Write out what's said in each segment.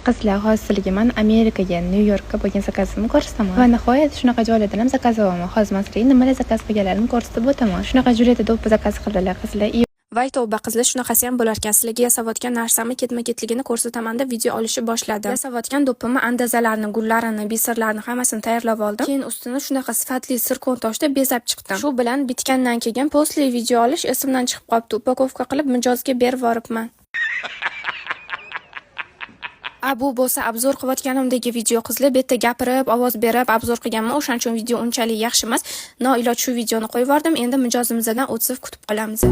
Qizlar, hozirgi men Amerikaga, Nyu-Yorkka bo'lgan zakazimni ko'rsataman. Va nihoyat shunaqa joylardan ham zakaz olaman. Hozir men sizlarga nimalar zakaz qilganlarimni ko'rsatib o'taman. Shunaqa joylarda do'ppi zakaz qildilar qizlar. Voy tavba qizlar, shunaqasi ham bo'lar ekan. Sizlarga yasavotgan narsamni ketma-ketligini ko'rsataman deb video olishni boshladim. Yasavotgan do'ppimni andazalarini, gullarini, bisirlarini hammasini tayyorlab oldim. Keyin ustini shunaqa sifatli sirkon toshda bezab chiqdim. Shu bilan bitgandan keyin postli video olish esimdan chiqib qolibdi. Upakovka qilib mijozga berib yoribman. Bu bo'lsa obzor qilayotganimdagi video qizlar, bu yerda gapirib, ovoz berib, obzor qilganman. O'shaning uchun video unchalik yaxshi emas. Noiloj shu videoni qo'yib yubordim. Endi mijozimizdan o'tib kutib qolamiz.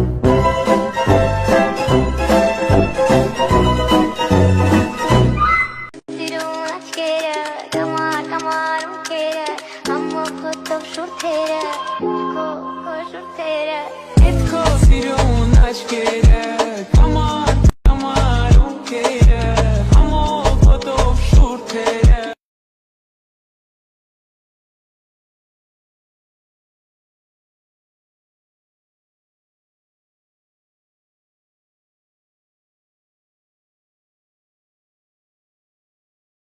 Aşk